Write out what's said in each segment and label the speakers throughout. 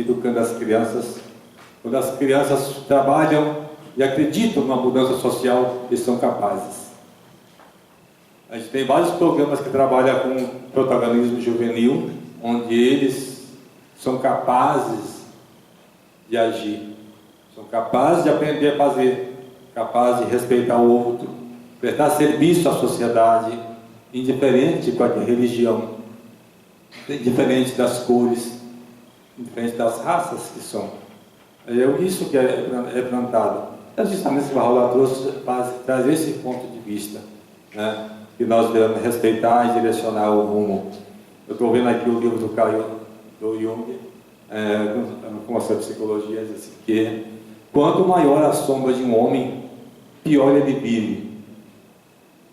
Speaker 1: educando as crianças. Quando as crianças trabalham e acreditam numa mudança social, eles são capazes. A gente tem vários programas que trabalham com protagonismo juvenil, onde eles são capazes de agir, são capazes de aprender a fazer, capazes de respeitar o outro, prestar serviço à sociedade, indiferente de qualquer religião, indiferente das cores, indiferente das raças que são. É isso que é plantado. É justamente o que o Raul trouxe, traz esse ponto de vista, né? Que nós devemos respeitar e direcionar o rumo. Eu estou vendo aqui o livro do Carl Jung, com a sua psicologia, diz assim, que quanto maior a sombra de um homem, pior ele vive.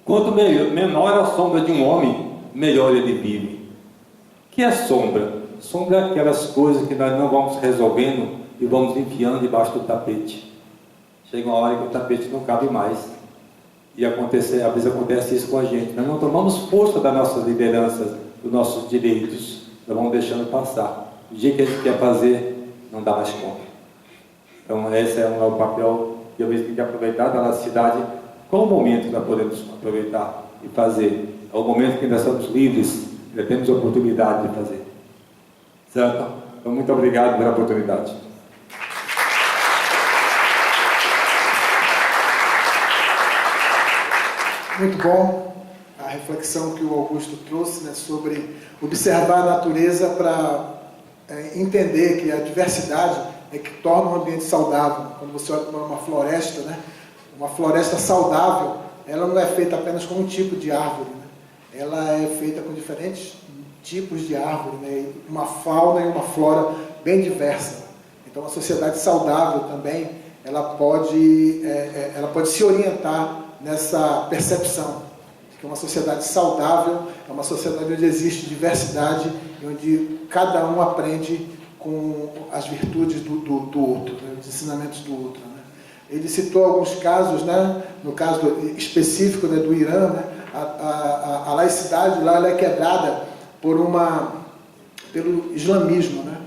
Speaker 1: Quanto menor a sombra de um homem, melhor ele vive. O que é sombra? Sombra é aquelas coisas que nós não vamos resolvendo e vamos enfiando debaixo do tapete. Chega uma hora que o tapete não cabe mais. E às vezes acontece isso com a gente. Nós não tomamos força das nossas lideranças, dos nossos direitos. Nós vamos deixando passar. O dia que a gente quer fazer, não dá mais conta. Então esse é o papel que eu vejo que tem que aproveitar da nossa cidade. Qual o momento que nós podemos aproveitar e fazer? É o momento que nós somos livres, ainda temos a oportunidade de fazer. Certo? Então muito obrigado pela oportunidade.
Speaker 2: Muito bom a reflexão que o Augusto trouxe, né, sobre observar a natureza para entender que a diversidade é que torna um ambiente saudável. Quando você olha para uma floresta, né, uma floresta saudável, ela não é feita apenas com um tipo de árvore, né? Ela é feita com diferentes tipos de árvore, né, uma fauna e uma flora bem diversa. Então a sociedade saudável também, ela pode se orientar nessa percepção de que uma sociedade saudável é uma sociedade onde existe diversidade e onde cada um aprende com as virtudes do outro, né, os ensinamentos do outro, né. Ele citou alguns casos, né, no caso específico, né, do Irã, né, a laicidade lá ela é quebrada pelo islamismo, né,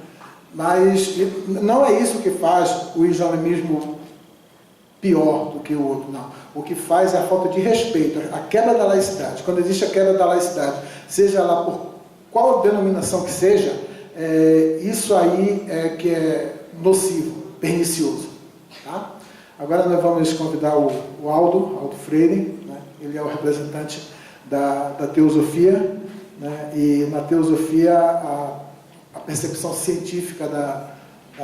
Speaker 2: mas não é isso que faz o islamismo pior do que o outro, não. O que faz é a falta de respeito, a quebra da laicidade. Quando existe a quebra da laicidade, seja lá por qual denominação que seja, isso aí é que é nocivo, pernicioso. Tá? Agora nós vamos convidar o Aldo Freire, né? Ele é o representante da teosofia, né? E na teosofia a percepção científica da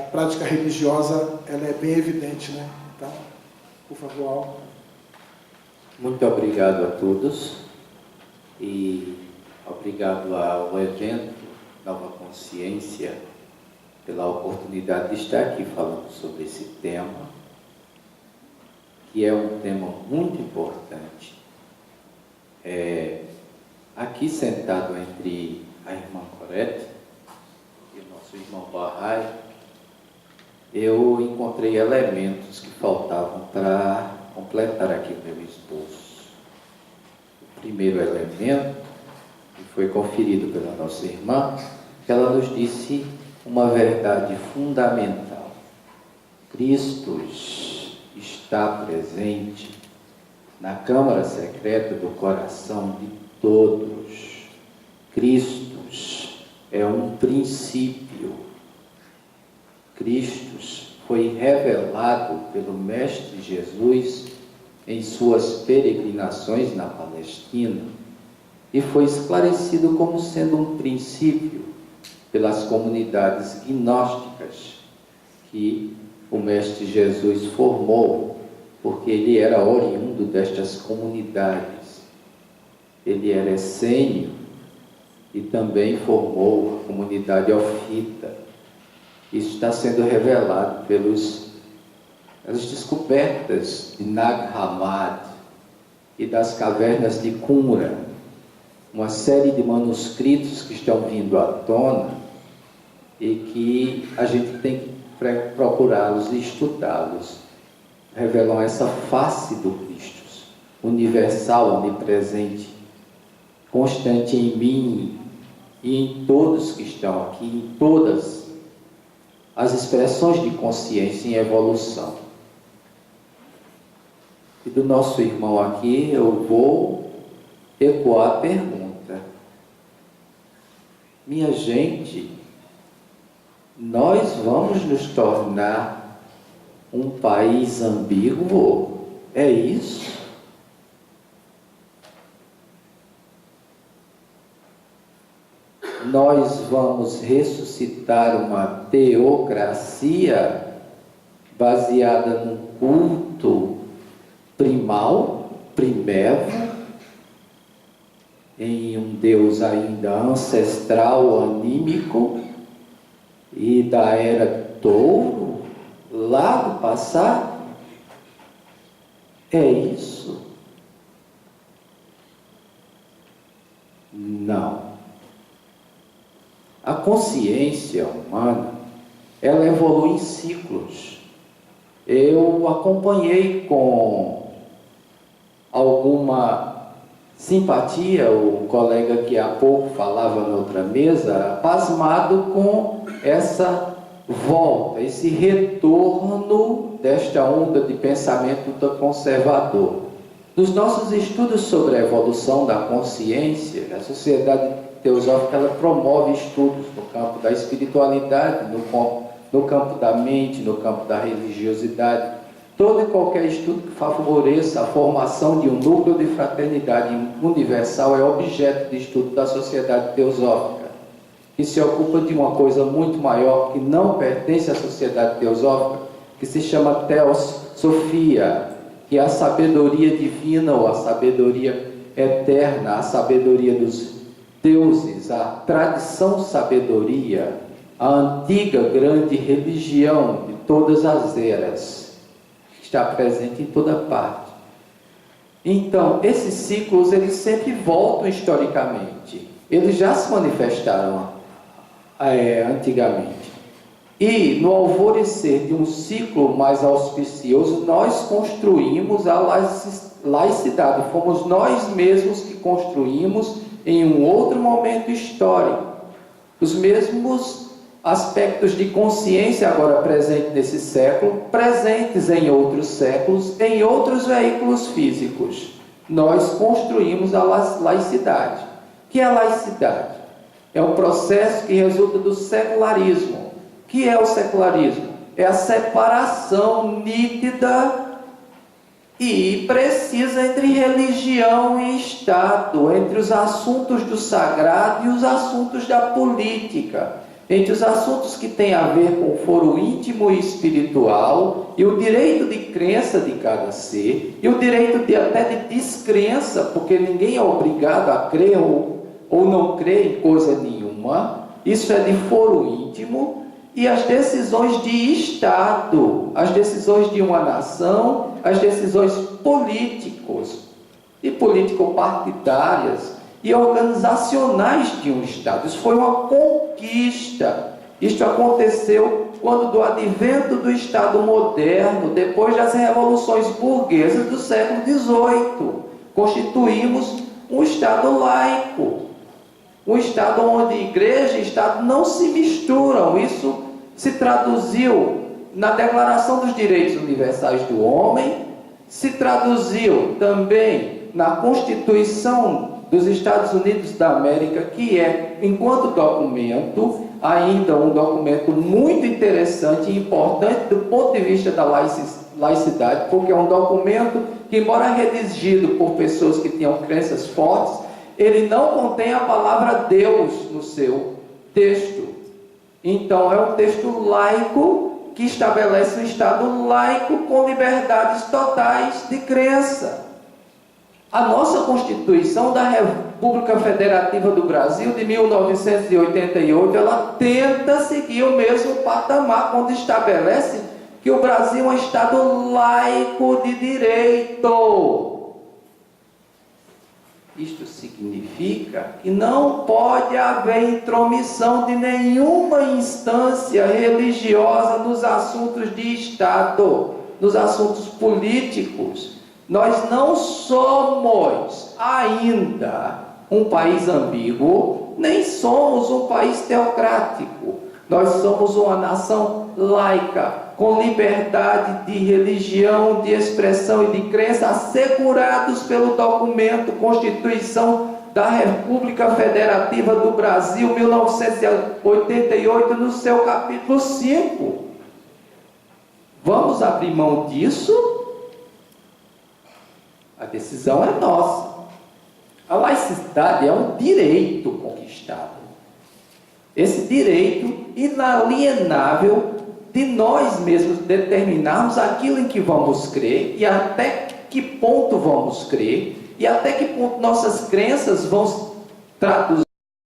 Speaker 2: prática religiosa ela é bem evidente, né? Então, por favor, Aldo.
Speaker 3: Muito obrigado a todos e obrigado ao evento Nova Consciência pela oportunidade de estar aqui falando sobre esse tema, que é um tema muito importante. Aqui sentado entre a irmã Corete e o nosso irmão Bahá'í, eu encontrei elementos que faltavam para completar aqui o meu esboço. O primeiro elemento, que foi conferido pela nossa irmã, que ela nos disse uma verdade fundamental. Cristo está presente na câmara secreta do coração de todos. Cristo é um princípio. Cristo foi revelado pelo Mestre Jesus em suas peregrinações na Palestina e foi esclarecido como sendo um princípio pelas comunidades gnósticas que o Mestre Jesus formou, porque ele era oriundo destas comunidades. Ele era essênio e também formou a comunidade ofita. Isso está sendo revelado pelas descobertas de Nag Hammadi e das cavernas de Qumran, uma série de manuscritos que estão vindo à tona e que a gente tem que procurá-los e estudá-los. Revelam essa face do Cristo, universal, onipresente, constante em mim e em todos que estão aqui, em todas as expressões de consciência em evolução. E do nosso irmão aqui, eu vou ecoar a pergunta. Minha gente, nós vamos nos tornar um país ambíguo? É isso? Nós vamos ressuscitar uma teocracia baseada num culto primevo, em um Deus ainda ancestral, anímico, e da era touro, lá do passado? É isso? Não. A consciência humana, ela evolui em ciclos. Eu acompanhei com alguma simpatia o colega que há pouco falava na outra mesa, pasmado com essa volta, esse retorno desta onda de pensamento conservador. Nos nossos estudos sobre a evolução da consciência, a Sociedade Teosófica ela promove estudos no campo da espiritualidade, no campo da mente, no campo da religiosidade. Todo e qualquer estudo que favoreça a formação de um núcleo de fraternidade universal é objeto de estudo da Sociedade Teosófica, que se ocupa de uma coisa muito maior que não pertence à Sociedade Teosófica, que se chama Teosofia, que é a sabedoria divina ou a sabedoria eterna, a sabedoria dos deuses, a tradição sabedoria, a antiga grande religião de todas as eras, que está presente em toda parte. Então, esses ciclos, eles sempre voltam historicamente. Eles já se manifestaram antigamente. E, no alvorecer de um ciclo mais auspicioso, nós construímos a laicidade. Fomos nós mesmos que construímos em um outro momento histórico. Os mesmos aspectos de consciência agora presentes nesse século, presentes em outros séculos, em outros veículos físicos. Nós construímos a laicidade. O que é a laicidade? É um processo que resulta do secularismo. O que é o secularismo? É a separação nítida e precisa entre religião e Estado, entre os assuntos do sagrado e os assuntos da política, entre os assuntos que têm a ver com o foro íntimo e espiritual, e o direito de crença de cada ser, e o direito até de descrença, porque ninguém é obrigado a crer ou não crer em coisa nenhuma. Isso é de foro íntimo. E as decisões de Estado, as decisões de uma nação, as decisões políticos e político-partidárias e organizacionais de um Estado. Isso foi uma conquista. Isto aconteceu quando do advento do Estado moderno, depois das revoluções burguesas do século XVIII. Constituímos um Estado laico. Um Estado onde igreja e Estado não se misturam. Isso se traduziu na Declaração dos Direitos Universais do Homem, se traduziu também na Constituição dos Estados Unidos da América, que é, enquanto documento, ainda um documento muito interessante e importante do ponto de vista da laicidade, porque é um documento que, embora redigido por pessoas que tinham crenças fortes, ele não contém a palavra Deus no seu texto. Então, é um texto laico que estabelece um Estado laico com liberdades totais de crença. A nossa Constituição da República Federativa do Brasil, de 1988, ela tenta seguir o mesmo patamar, quando estabelece que o Brasil é um Estado laico de direito. Isto significa que não pode haver intromissão de nenhuma instância religiosa nos assuntos de Estado, nos assuntos políticos. Nós não somos ainda um país ambíguo, nem somos um país teocrático, Nós somos uma nação laica, com liberdade de religião, de expressão e de crença, assegurados pelo documento Constituição da República Federativa do Brasil, 1988, no seu capítulo 5. Vamos abrir mão disso? A decisão é nossa. A laicidade é um direito conquistado. Esse direito inalienável de nós mesmos determinarmos aquilo em que vamos crer e até que ponto vamos crer e até que ponto nossas crenças vão traduzir